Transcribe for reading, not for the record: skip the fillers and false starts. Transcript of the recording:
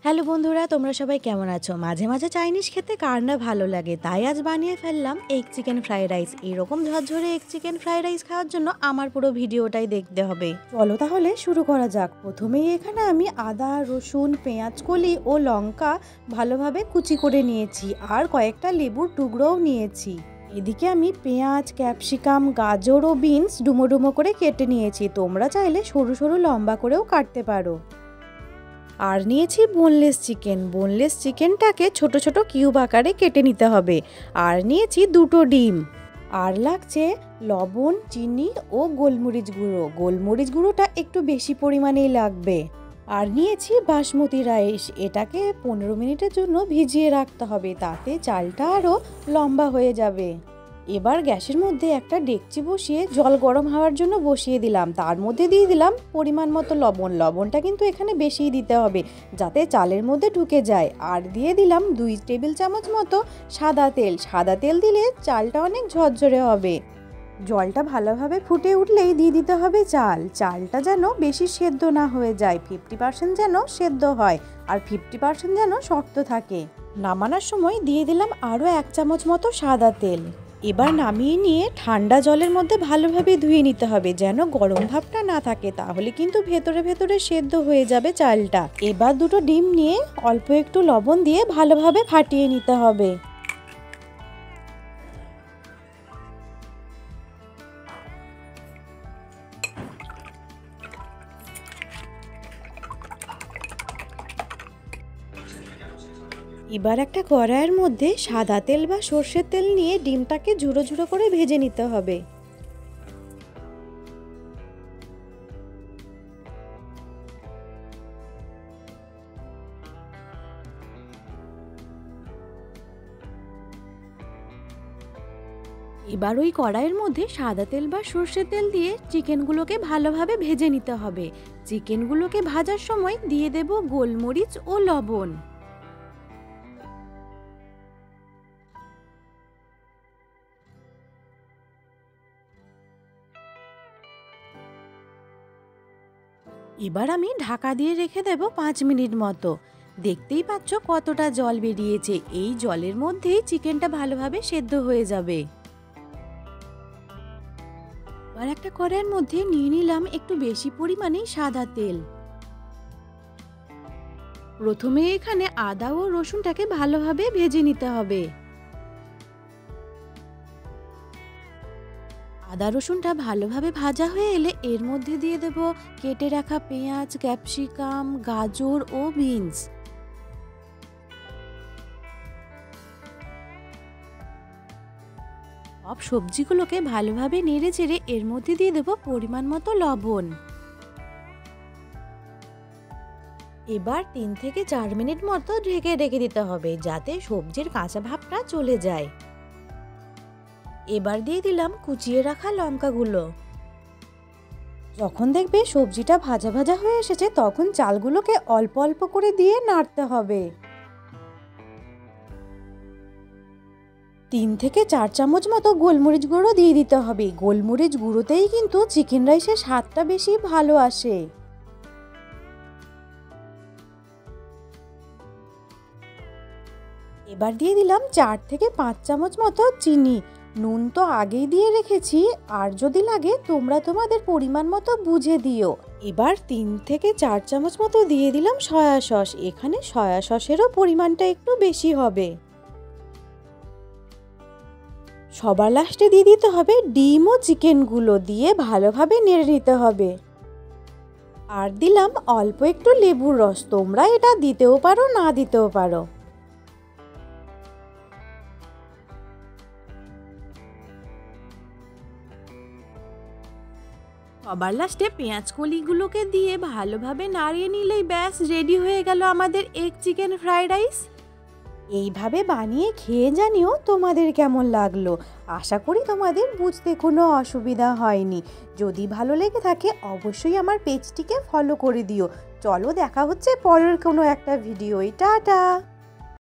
Hello বন্ধুরা, তোমরা সবাই কেমন আছো? মাঝে মাঝে চাইনিজ খেতে কার না ভালো লাগে, তাই আজ বানিয়ে ফেললাম এগ চিকেন ফ্রাইড রাইস। এরকম ঝরঝরে এগ চিকেন ফ্রাইড রাইস খাওয়ার জন্য আমার পুরো ভিডিওটাই দেখতে হবে। চলো তাহলে শুরু করা যাক। প্রথমেই এখানে আমি আদা, রসুন, পেঁয়াজ কলি ও লঙ্কা ভালোভাবে কুচি করে নিয়েছি, আর কয়েকটা লেবুর টুকরোও নিয়েছি। এদিকে আমি পেঁয়াজ, ক্যাপসিকাম, গাজর ও বিনস ডুমো ডুমো করে কেটে নিয়েছি। তোমরা চাইলে সরু সরু লম্বা করেও কাটতে পারো। আর নিয়েছি বোনলেস চিকেন। বোনলেস চিকেনটাকে ছোট ছোট কিউব আকারে কেটে নিতে হবে। আর নিয়েছি দুটো ডিম। আর লাগছে লবণ, চিনি ও গোলমরিচ গুঁড়ো। গোলমরিচ গুঁড়োটা একটু বেশি পরিমাণেই লাগবে। আর নিয়েছি বাসমতি রাইস। এটাকে 15 মিনিটের জন্য ভিজিয়ে রাখতে হবে, তাতে চালটা আরও লম্বা হয়ে যাবে। এবার গ্যাসের মধ্যে একটা ডেকচি বসিয়ে জল গরম হওয়ার জন্য বসিয়ে দিলাম। তার মধ্যে দিয়ে দিলাম পরিমাণ মতো লবণ। লবণটা কিন্তু এখানে বেশিই দিতে হবে, যাতে চালের মধ্যে ঢুকে যায়। আর দিয়ে দিলাম 2 টেবিল চামচ মতো সাদা তেল। সাদা তেল দিলে চালটা অনেক ঝরঝরে হবে। জলটা ভালোভাবে ফুটে উঠলেই দিয়ে দিতে হবে চাল। চালটা যেন বেশি সেদ্ধ না হয়ে যায়, 50% যেন সেদ্ধ হয় আর 50% যেন শক্ত থাকে। নামানোর সময় দিয়ে দিলাম আরও 1 চামচ মতো সাদা তেল। এবার নামিয়ে নিয়ে ঠান্ডা জলের মধ্যে ভালোভাবে ধুয়ে নিতে হবে, যেন গরম ভাবটা না থাকে, তাহলে কিন্তু ভেতরে ভেতরে সেদ্ধ হয়ে যাবে চালটা। এবার দুটো ডিম নিয়ে অল্প একটু লবণ দিয়ে ভালোভাবে ফাটিয়ে নিতে হবে। এবার একটা কড়াইয়ের মধ্যে সাদা তেল বা সর্ষের তেল নিয়ে ডিমটাকে ঝুড়ো ঝুড়ো করে ভেজে নিতে হবে। এবার ওই কড়াইয়ের মধ্যে সাদা তেল বা সর্ষের তেল দিয়ে চিকেনগুলোকে ভালোভাবে ভেজে নিতে হবে। চিকেনগুলোকে ভাজার সময় দিয়ে দেব গোলমরিচ ও লবণ। এবার আমি ঢাকা দিয়ে রেখে দেব 5 মিনিট মতো। দেখতেই পাচ্ছ কতটা জল বেরিয়েছে। এই জলের মধ্যেই চিকেনটা ভালোভাবে সেদ্ধ হয়ে যাবে। আর একটা কড়াইয়ের মধ্যে নিয়ে নিলাম একটু বেশি পরিমাণে সাদা তেল। প্রথমে এখানে আদা ও রসুনটাকে ভালোভাবে ভেজে নিতে হবে। আদা রসুনটা ভালোভাবে ভাজা হয়ে এলে এর মধ্যে দিয়ে দেব কেটে রাখা পেঁয়াজ, ক্যাপসিকাম, গাজর ও বিনস। সব সবজিগুলোকে ভালোভাবে নেড়ে চেড়ে এর মধ্যে দিয়ে দেব পরিমাণ মতো লবণ। এবার 3 থেকে 4 মিনিট মতো ঢেকে রেখে দিতে হবে, যাতে সবজির কাঁচা ভাবটা চলে যায়। এবার দিয়ে দিলাম কুচিয়ে রাখা লঙ্কাগুলো। যখন দেখবে সবজিটা ভাজা ভাজা হয়ে এসেছে, তখন চালগুলোকে অল্প অল্প করে দিয়ে নাড়তে হবে। 3 থেকে 4 চামচ মতো গোলমরিচ গুঁড়ো দিয়ে দিতে হবে। গোলমরিচ গুঁড়োতেই কিন্তু চিকেন রাইসের স্বাদটা বেশি ভালো আসে। এবার দিয়ে দিলাম 4 থেকে 5 চামচ মতো চিনি। নুন তো আগেই দিয়ে রেখেছি, আর যদি লাগে তোমরা তোমাদের পরিমাণ মতো বুঝে দিও। এবার 3 থেকে 4 চামচ মতো দিয়ে দিলাম সয়া সস। এখানে সয়া সসেরও পরিমাণটা একটু বেশি হবে। সবার লাস্টে দিয়ে দিতে হবে ডিম ও চিকেনগুলো, দিয়ে ভালোভাবে নেড়ে নিতে হবে। আর দিলাম অল্প একটু লেবুর রস। তোমরা এটা দিতেও পারো, না দিতেও পারো। সবার লাস্টে পেঁয়াজ কলিগুলোকে দিয়ে ভালোভাবে নাড়িয়ে নিলেই ব্যাস রেডি হয়ে গেল আমাদের এগ চিকেন ফ্রাইড রাইস। এইভাবে বানিয়ে খেয়ে জানিও তোমাদের কেমন লাগলো। আশা করি তোমাদের বুঝতে কোনো অসুবিধা হয়নি। যদি ভালো লেগে থাকে অবশ্যই আমার পেজটিকে ফলো করে দিও। চলো দেখা হচ্ছে পরের কোনো একটা ভিডিওয়। টাটা।